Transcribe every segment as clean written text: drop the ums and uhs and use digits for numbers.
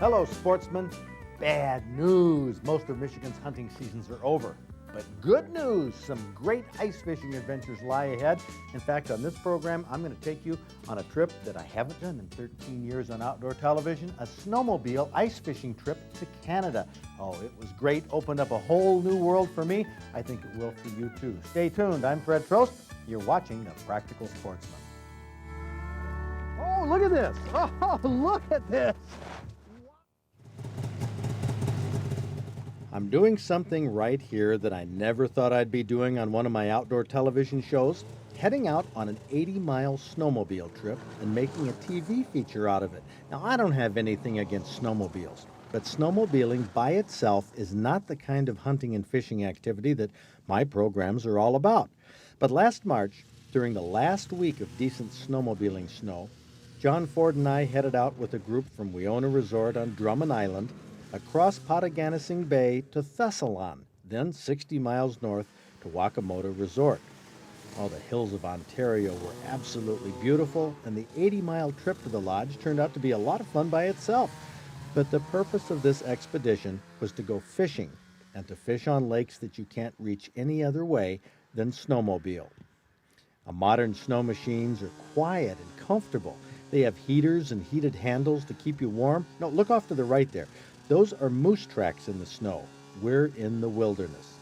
Hello, sportsmen. Bad news. Most of Michigan's hunting seasons are over. But good news, some great ice fishing adventures lie ahead. In fact, on this program, I'm going to take you on a trip that I haven't done in 13 years on outdoor television, a snowmobile ice fishing trip to Canada. Oh, it was great, opened up a whole new world for me. I think it will for you too. Stay tuned. I'm Fred Trost. You're watching The Practical Sportsman. Oh, look at this. Oh, look at this. I'm doing something right here that I never thought I'd be doing on one of my outdoor television shows, heading out on an 80-mile snowmobile trip and making a TV feature out of it. Now, I don't have anything against snowmobiles, but snowmobiling by itself is not the kind of hunting and fishing activity that my programs are all about. But last March, during the last week of decent snowmobiling snow, John Ford and I headed out with a group from Weona Resort on Drummond Island, across Pottaganessing Bay to Thessalon, then 60 miles north to Wakamoto Resort. All the hills of Ontario were absolutely beautiful, and the 80-mile trip to the lodge turned out to be a lot of fun by itself. But the purpose of this expedition was to go fishing, and to fish on lakes that you can't reach any other way than snowmobile. Modern snow machines are quiet and comfortable. They have heaters and heated handles to keep you warm. No, look off to the right there. Those are moose tracks in the snow. We're in the wilderness.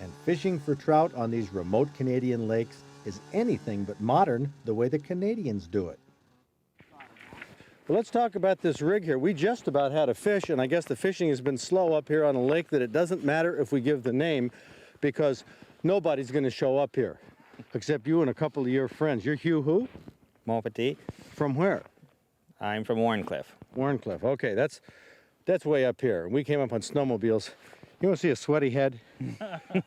And fishing for trout on these remote Canadian lakes is anything but modern the way the Canadians do it. Well, let's talk about this rig here. We just about had a fish, and I guess the fishing has been slow up here on a lake that it doesn't matter if we give the name, because nobody's going to show up here except you and a couple of your friends. You're Hugh who? Montpetit. From where? I'm from Warncliffe. Warncliffe. Okay, that's way up here. We came up on snowmobiles. You want to see a sweaty head?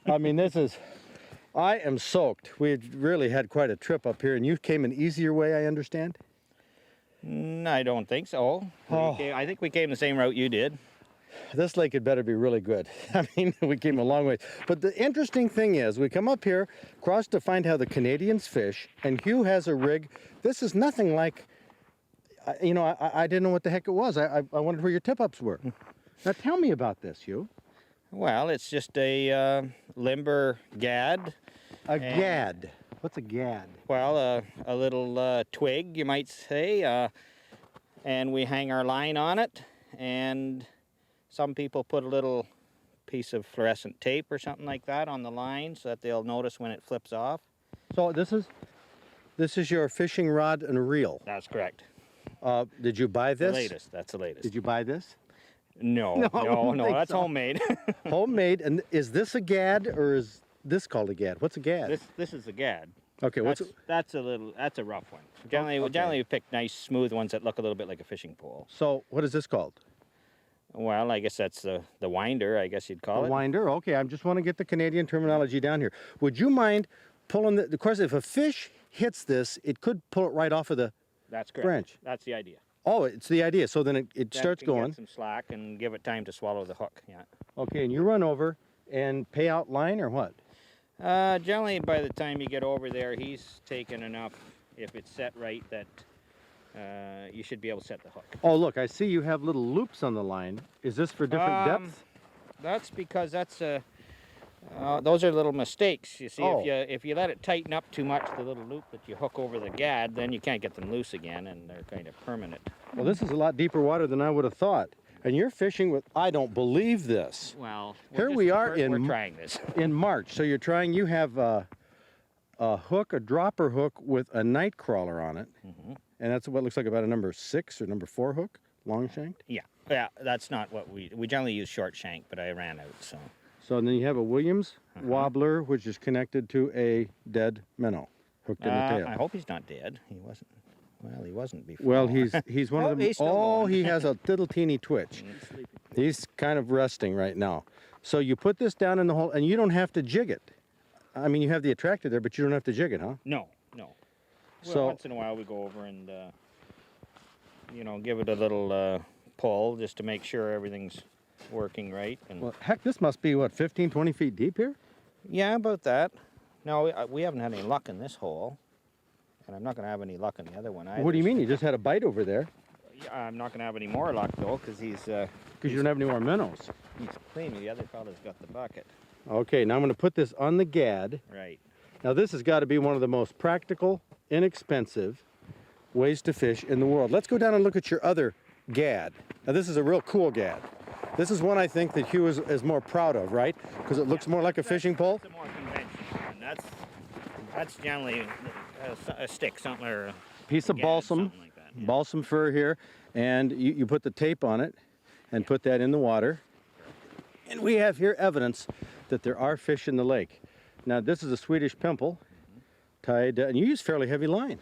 I mean, I am soaked. We really had quite a trip up here, and you came an easier way, I understand? I don't think so. I think we came the same route you did. This lake had better be really good. I mean, we came a long way. But the interesting thing is, we come up here, cross to find how the Canadians fish, and Hugh has a rig. This is nothing like, you know, I didn't know what the heck it was. I wondered where your tip-ups were. Now tell me about this, Hugh. Well, it's just a limber gad. A gad? What's a gad? Well, a little twig, you might say, and we hang our line on it, and some people put a little piece of fluorescent tape or something like that on the line so that they'll notice when it flips off. So this is your fishing rod and reel? That's correct. Did you buy this? That's the latest. Did you buy this? No, that's so. Homemade. Homemade. And is this a gad, or is this called a gad? What's a gad? This is a gad. Okay, that's a rough one. Generally we pick nice smooth ones that look a little bit like a fishing pole. So what is this called? Well, I guess that's the winder, I guess you'd call it. A winder, okay. I just want to get the Canadian terminology down here. Would you mind pulling of course, if a fish hits this, it could pull it right off of the That's correct. branch. That's the idea. Oh, it's the idea. So then it Then starts it can going. Get some slack and give it time to swallow the hook, yeah. Okay, and you run over and pay out line or what? Generally, by the time you get over there, he's taken enough, if it's set right, that you should be able to set the hook. Oh, look, I see you have little loops on the line. Is this for different depths? That's because those are little mistakes. You see, Oh. if you let it tighten up too much, the little loop that you hook over the gad, then you can't get them loose again, and they're kind of permanent. Well, this is a lot deeper water than I would have thought. And you're fishing with, I don't believe this. Well, we're trying this. In March. So you have a hook, a dropper hook with a night crawler on it. Mm-hmm. And that's what looks like about a number 6 or number 4 hook, long shanked? Yeah, that's not what we generally use short shank, but I ran out, so. So then you have a Williams wobbler, which is connected to a dead minnow hooked in the tail. I hope he's not dead. He wasn't. Well, he wasn't before. Well, he's one of them. Oh, he has a little teeny twitch. He's kind of resting right now. So you put this down in the hole, and you don't have to jig it. I mean, you have the attractor there, but you don't have to jig it, huh? No. So well, once in a while we go over and, give it a little pull just to make sure everything's working right. And well, heck, this must be, what, 15, 20 feet deep here? Yeah, about that. No, we haven't had any luck in this hole, and I'm not going to have any luck in the other one either. What do you mean? You just had a bite over there. Yeah, I'm not going to have any more luck, though, because Because you don't have any more minnows. he's clean. The other fella's got the bucket. Okay, now I'm going to put this on the gad. Right. Now this has got to be one of the most practical, inexpensive ways to fish in the world. Let's go down and look at your other gad. Now this is a real cool gad. This is one I think that Hugh is more proud of, right? Because it looks more like a fishing pole. That's a more conventional one. That's generally a stick, something, or a Piece of gad, balsam, something like that, yeah. balsam fir here, and you put the tape on it and put that in the water. And we have here evidence that there are fish in the lake. Now this is a Swedish pimple tied, and you use fairly heavy line.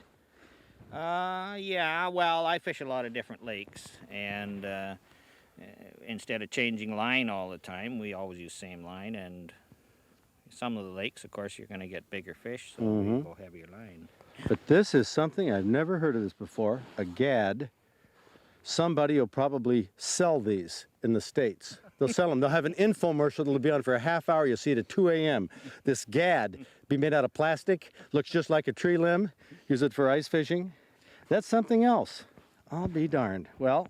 Yeah, well, I fish a lot of different lakes, and instead of changing line all the time, we always use same line, and some of the lakes, of course, you're going to get bigger fish, so we go heavier line. But this is something, I've never heard of this before, a gad. Somebody will probably sell these in the States. They'll sell them. They'll have an infomercial that'll be on for a half hour. You'll see it at 2 a.m. This gad, be made out of plastic, looks just like a tree limb. Use it for ice fishing. That's something else. I'll be darned. Well,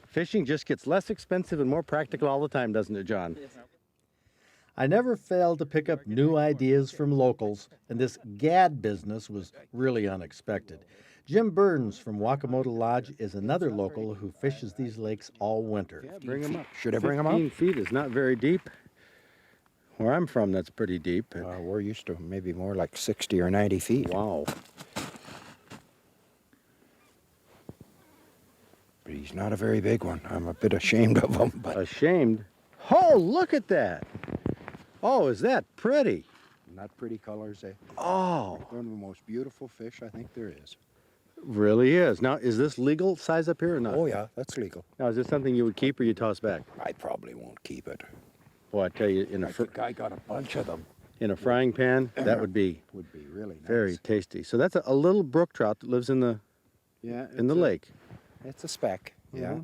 fishing just gets less expensive and more practical all the time, doesn't it, John? I never failed to pick up new ideas from locals, and this gad business was really unexpected. Jim Burns from Wakamoto Lodge is another local who fishes these lakes all winter. Yeah, bring him up. Should I bring them up? 15 feet is not very deep. Where I'm from, that's pretty deep. We're used to maybe more like 60 or 90 feet. Wow. But he's not a very big one. I'm a bit ashamed of him. But Ashamed? Oh, look at that. Oh, is that pretty? not pretty colors. Oh. One of the most beautiful fish I think there is. Really is. Now, is this legal size up here or not? Oh yeah, that's legal. Now, is this something you would keep or you toss back? I probably won't keep it. Boy, I tell you, I think I got a bunch of them. in a frying pan, that would be really nice. very tasty. So that's a little brook trout that lives in the lake. It's a speck. Yeah.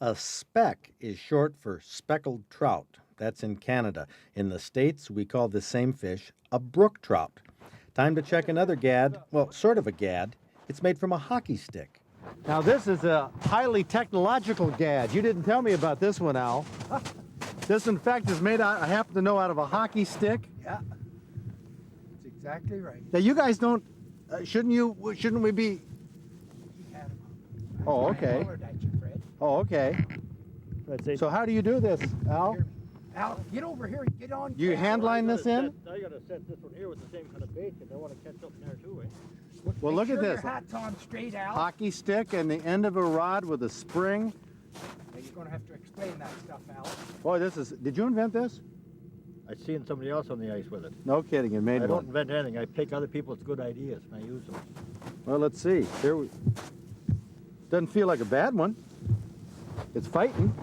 A speck is short for speckled trout. That's in Canada. In the States, we call the same fish a brook trout. Time to check another gad. Well, sort of a gad. It's made from a hockey stick. Now, this is a highly technological gad. You didn't tell me about this one, Al. This, in fact, is made out, I happen to know, out of a hockey stick. Yeah. That's exactly right. Now, you guys don't, shouldn't we be? Oh, okay. Oh, okay. So how do you do this, Al? Al, get over here and get on. You hand line this in? I gotta set this one here with the same kind of bait, and I want to catch something there too, eh? Well, look at this. Your hat's on straight, Al. Hockey stick and the end of a rod with a spring. Now, you're going to have to explain that stuff, Al. Boy, this is, did you invent this? I seen somebody else on the ice with it. No kidding, you made I don't one. invent anything. I take other people's good ideas and I use them. Well, let's see. Here we, doesn't feel like a bad one. It's fighting.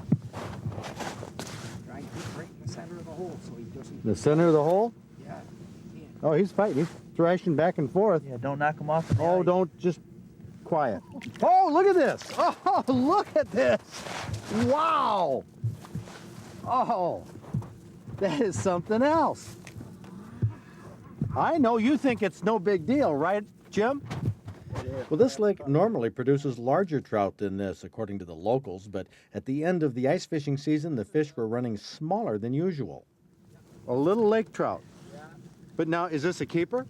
Try and keep right in the center of the hole so he doesn't. The center of the hole? Yeah. Oh, he's fighting. He's thrashing back and forth. Yeah, don't knock them off. Oh, don't, just quiet. Oh, look at this. Oh, look at this. Wow. Oh, that is something else. I know you think it's no big deal, right, Jim? Well, this lake normally produces larger trout than this, according to the locals, but at the end of the ice fishing season, the fish were running smaller than usual. A little lake trout. Yeah. But now, is this a keeper?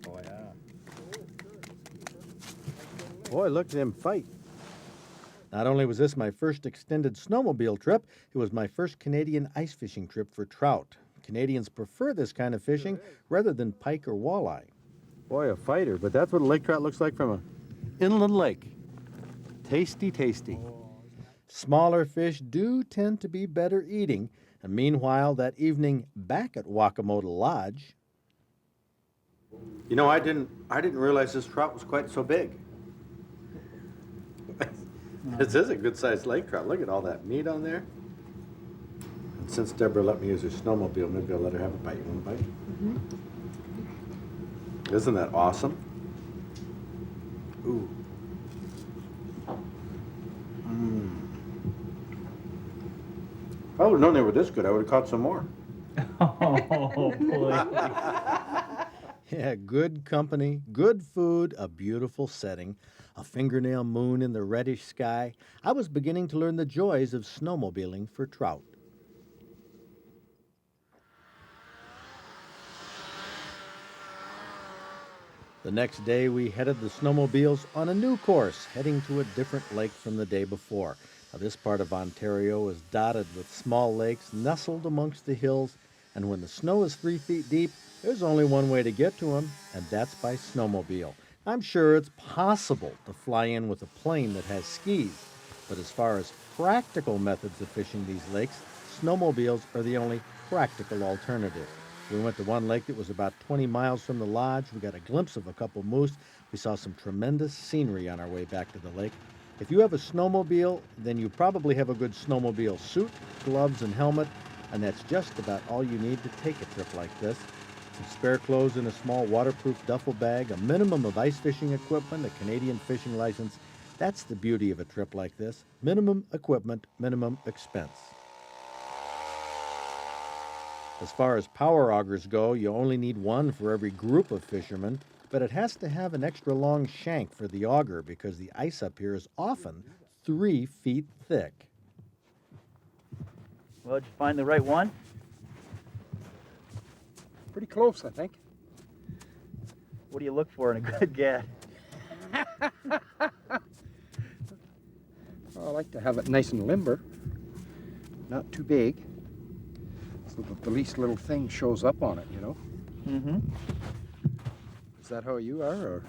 Oh, yeah. Boy, look at him fight. Not only was this my first extended snowmobile trip, it was my first Canadian ice fishing trip for trout. Canadians prefer this kind of fishing rather than pike or walleye. Boy, a fighter, but that's what a lake trout looks like from an inland lake. Tasty, tasty. Smaller fish do tend to be better eating, and meanwhile, that evening back at Wakamoto Lodge. You know, I didn't realize this trout was quite so big. This is a good-sized lake trout. Look at all that meat on there. And since Deborah let me use her snowmobile, maybe I'll let her have a bite. You want a bite? Mm-hmm. Isn't that awesome? Ooh. If I would have known they were this good, I would have caught some more. Oh, boy. Yeah, good company, good food, a beautiful setting, a fingernail moon in the reddish sky. I was beginning to learn the joys of snowmobiling for trout. The next day, we headed the snowmobiles on a new course, heading to a different lake from the day before. Now, this part of Ontario is dotted with small lakes nestled amongst the hills, and when the snow is 3 feet deep, there's only one way to get to them, and that's by snowmobile. I'm sure it's possible to fly in with a plane that has skis, but as far as practical methods of fishing these lakes, snowmobiles are the only practical alternative. We went to one lake that was about 20 miles from the lodge. We got a glimpse of a couple moose. We saw some tremendous scenery on our way back to the lake. If you have a snowmobile, then you probably have a good snowmobile suit, gloves, and helmet, and that's just about all you need to take a trip like this. Some spare clothes in a small waterproof duffel bag, a minimum of ice fishing equipment, a Canadian fishing license. That's the beauty of a trip like this. Minimum equipment, minimum expense. As far as power augers go, you only need one for every group of fishermen, but it has to have an extra long shank for the auger because the ice up here is often 3 feet thick. Well, did you find the right one? Pretty close, I think. What do you look for in a good gad? Well, I like to have it nice and limber, not too big, so that the least little thing shows up on it, you know? Mm-hmm. Is that how you are, or?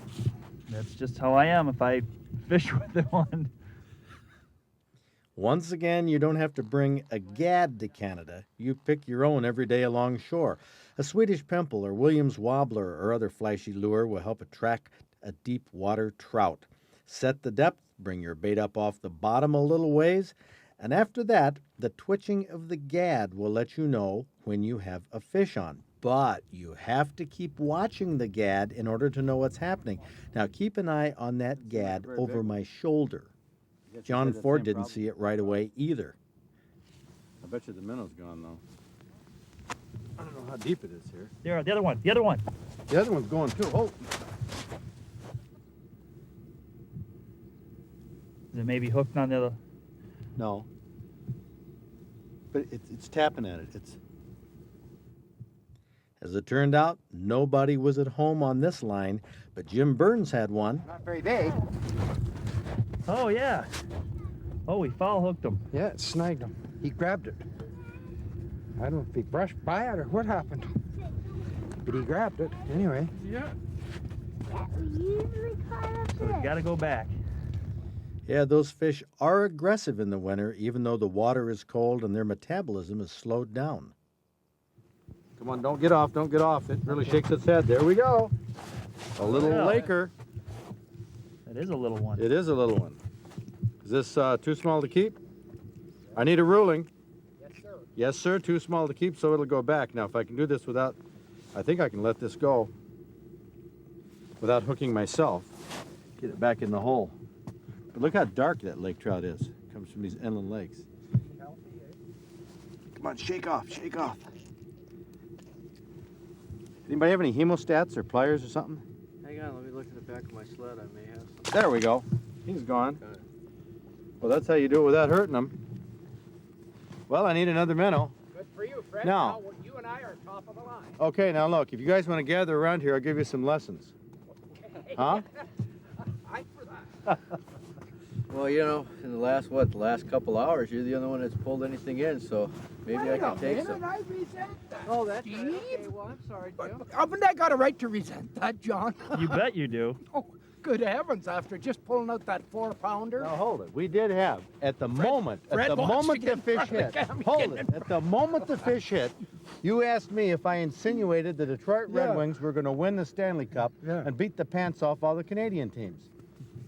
That's just how I am if I fish with the one. Once again, you don't have to bring a gad to Canada. You pick your own every day along shore. A Swedish pimple or Williams wobbler or other flashy lure will help attract a deep water trout. Set the depth, bring your bait up off the bottom a little ways, and after that, the twitching of the gad will let you know when you have a fish on. But you have to keep watching the gad in order to know what's happening. Now keep an eye on that gad over my shoulder. John Ford didn't see it right away either. I bet you the minnow's gone though. I don't know how deep it is here. There, the other one. The other one. The other one's going too. Oh, Is it maybe hooked on the other? no. But it's tapping at it. As it turned out, nobody was at home on this line, but Jim Burns had one. Not very big. Oh, yeah. Oh, we foul hooked him. Yeah, it snagged him. He grabbed it. I don't know if he brushed by it or what happened. But he grabbed it anyway. Yeah. So we got to go back. Yeah, those fish are aggressive in the winter, even though the water is cold and their metabolism is slowed down. Come on, don't get off, don't get off. It really shakes its head. There we go. A little Yeah. laker. That is a little one. It is a little one. Is this too small to keep? I need a ruling. Yes, sir. Yes, sir, too small to keep, so it'll go back. Now, if I can do this without, I think I can let this go without hooking myself. Get it back in the hole. But look how dark that lake trout is. It comes from these inland lakes. Come on, shake off, shake off. Anybody have any hemostats or pliers or something? Hang on, let me look in the back of my sled. I may have some. There we go. He's gone. Got it. Well, that's how you do it without hurting him. Well, I need another minnow. Good for you, Fred. Now- you and I are top of the line. Okay, now look, if you guys want to gather around here, I'll give you some lessons. Huh? I'm for that. Well, you know, in the last couple hours, you're the only one that's pulled anything in, so maybe I can take some. I resent that. Oh, that's Steve? right. Okay, well, I'm sorry, Jim. Haven't I got a right to resent that, John? You bet you do. Oh, good heavens, after just pulling out that 4-pounder. Now hold it. We did have, at the moment Fred the wants to moment get the in fish front of the hit, camera. hold it. At the moment the fish hit, you asked me if I insinuated the Detroit Red Yeah. Wings were going to win the Stanley Cup Yeah. and beat the pants off all the Canadian teams.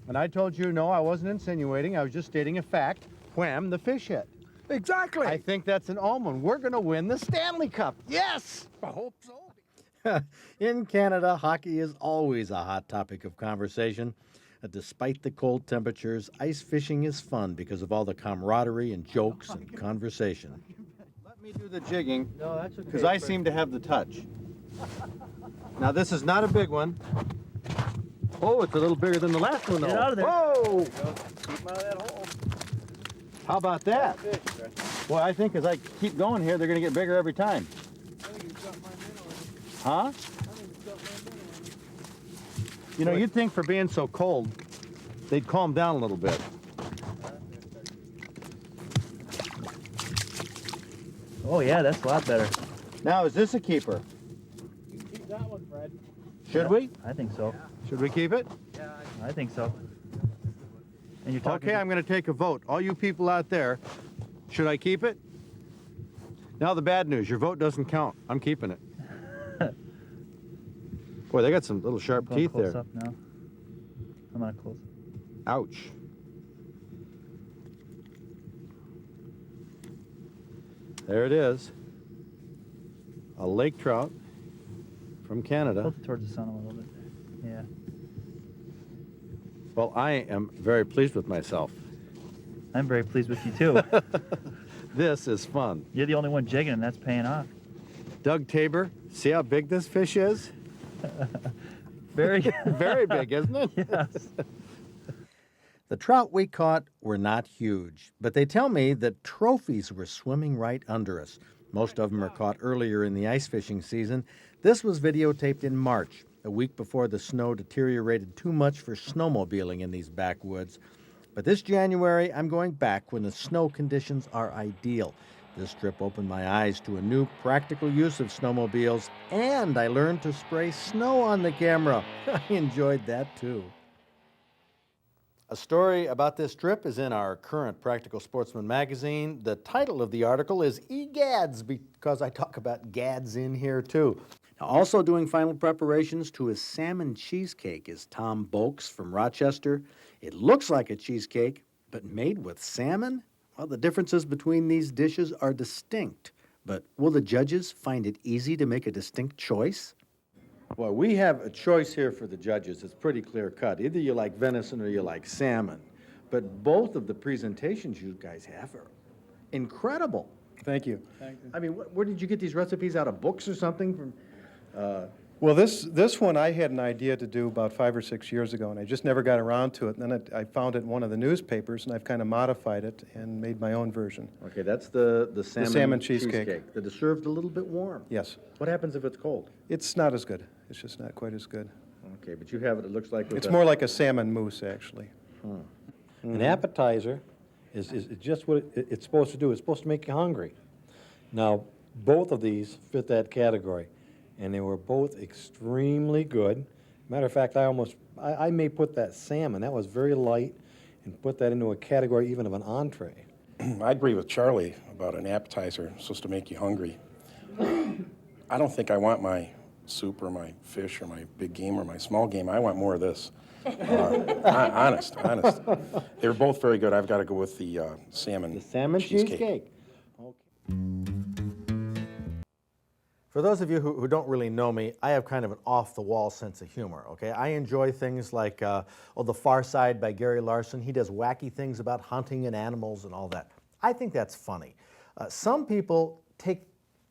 And I told you, no, I wasn't insinuating. I was just stating a fact. Wham, the fish hit. Exactly. I think that's an omen. We're going to win the Stanley Cup. Yes! I hope so. In Canada, hockey is always a hot topic of conversation. Despite the cold temperatures, ice fishing is fun because of all the camaraderie and jokes and conversation. Let me do the jigging, No, that's okay. because I Fred. seem to have the touch. Now this is not a big one. Oh, it's a little bigger than the last one though. Get out of there. Whoa! Keep them out of that hole. How about that? Fish, Fred. Well, I think as I keep going here, they're gonna get bigger every time. Huh? You know, you'd think for being so cold, they'd calm down a little bit. Oh yeah, that's a lot better. Now, is this a keeper? You can keep that one, Fred. Should we? I think so. Should we keep it? I think so. And you're talking. Okay, I'm going to take a vote. All you people out there, should I keep it? Now the bad news, your vote doesn't count. I'm keeping it. Boy, they got some little sharp teeth close there. up now. I'm not close. Ouch. There it is. A lake trout from Canada. Tilt it towards the sun a little bit. Yeah. Well, I am very pleased with myself. I'm very pleased with you too. This is fun. You're the only one jigging, and that's paying off. Doug Tabor, see how big this fish is? Very, Very big, isn't it? yes. The trout we caught were not huge, but they tell me that trophies were swimming right under us. Most of them are caught earlier in the ice fishing season. This was videotaped in March, a week before the snow deteriorated too much for snowmobiling in these backwoods. But this January, I'm going back when the snow conditions are ideal. This trip opened my eyes to a new practical use of snowmobiles, and I learned to spray snow on the camera. I enjoyed that too. A story about this trip is in our current Practical Sportsman magazine. The title of the article is Egads, because I talk about gads in here too. Now, also doing final preparations to his salmon cheesecake is Tom Boakes from Rochester. It looks like a cheesecake, but made with salmon? Well, the differences between these dishes are distinct, but will the judges find it easy to make a distinct choice? Well, we have a choice here for the judges. It's pretty clear cut. Either you like venison or you like salmon. But both of the presentations you guys have are incredible. Thank you. I mean, where did you get these recipes, out of books or something? From? Well, this one I had an idea to do about 5 or 6 years ago, and I just never got around to it. And then I found it in one of the newspapers, and I've kind of modified it and made my own version. Okay, that's the salmon cheesecake. that is served a little bit warm. Yes. What happens if it's cold? It's not as good. It's just not quite as good. Okay, but you have it, it looks like... It's more like a salmon mousse, actually. An appetizer is just what it's supposed to do. It's supposed to make you hungry. Now, both of these fit that category, and they were both extremely good. Matter of fact, I may put that salmon, that was very light, and put that into a category even of an entree. I agree with Charlie about an appetizer supposed to make you hungry. I don't think I want my soup or my fish or my big game or my small game. I want more of this. Honest. They were both very good. I've got to go with the salmon. The salmon cheesecake. Okay. For those of you who don't really know me, I have kind of an off-the-wall sense of humor, okay? I enjoy things like The Far Side by Gary Larson. He does wacky things about hunting and animals and all that. I think that's funny. Some people take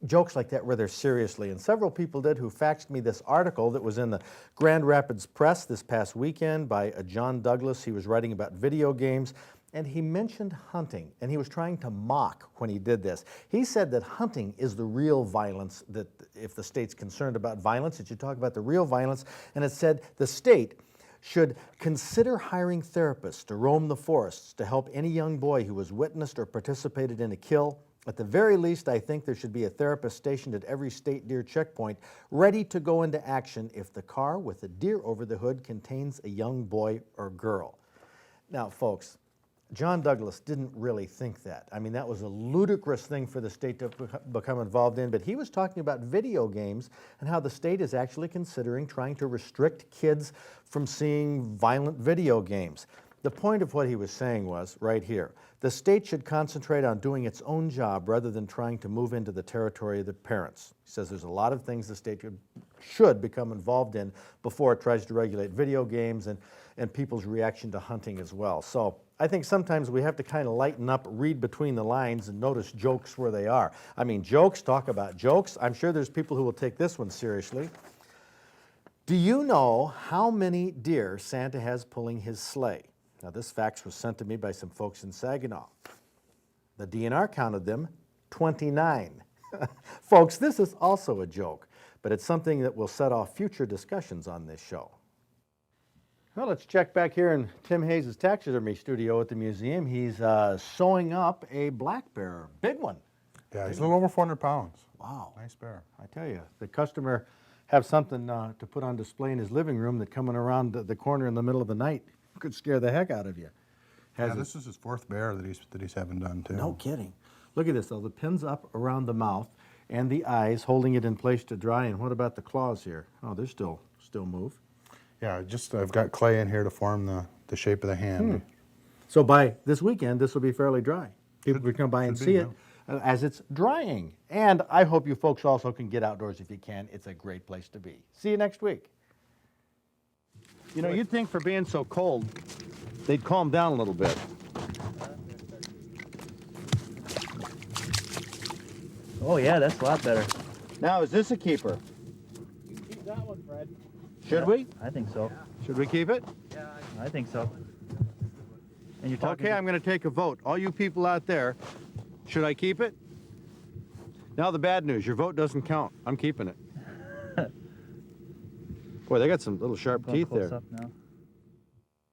jokes like that rather seriously, and several people did who faxed me this article that was in the Grand Rapids Press this past weekend by John Douglas. He was writing about video games, and he mentioned hunting, and he was trying to mock when he did this. He said that hunting is the real violence, that if the state's concerned about violence, it should talk about the real violence, and it said the state should consider hiring therapists to roam the forests to help any young boy who has witnessed or participated in a kill. At the very least, I think there should be a therapist stationed at every state deer checkpoint, ready to go into action if the car with a deer over the hood contains a young boy or girl. Now, folks, John Douglas didn't really think that. I mean, that was a ludicrous thing for the state to become involved in, but he was talking about video games and how the state is actually considering trying to restrict kids from seeing violent video games. The point of what he was saying was, right here, the state should concentrate on doing its own job rather than trying to move into the territory of the parents. He says there's a lot of things the state should become involved in before it tries to regulate video games and people's reaction to hunting as well. So I think sometimes we have to kind of lighten up, read between the lines, and notice jokes where they are. I mean, jokes, talk about jokes. I'm sure there's people who will take this one seriously. Do you know how many deer Santa has pulling his sleigh? Now, this fax was sent to me by some folks in Saginaw. The DNR counted them 29. Folks, this is also a joke, but it's something that will set off future discussions on this show. Well, let's check back here in Tim Hayes' taxidermy studio at the museum. He's sewing up a black bear, big one. Yeah, he's a little over 400 pounds. Wow. Nice bear. I tell you, the customer have something to put on display in his living room that coming around the corner in the middle of the night could scare the heck out of you. Yeah, this is his fourth bear that he's having done too. No kidding. Look at this though, the pin's up around the mouth and the eyes, holding it in place to dry. And what about the claws here? Oh, they're still move. Yeah, I've got clay in here to form the shape of the hand. So by this weekend, this will be fairly dry. People can come by and see it as it's drying. And I hope you folks also can get outdoors if you can. It's a great place to be. See you next week. You know, you'd think for being so cold, they'd calm down a little bit. Oh yeah, that's a lot better. Now, is this a keeper? You can keep that one, Fred. Should we? I think so. Should we keep it? Yeah, I think so. And you're talking. Okay, I'm going to take a vote. All you people out there, should I keep it? Now the bad news, your vote doesn't count. I'm keeping it. Boy, they got some little sharp teeth there. Close up now.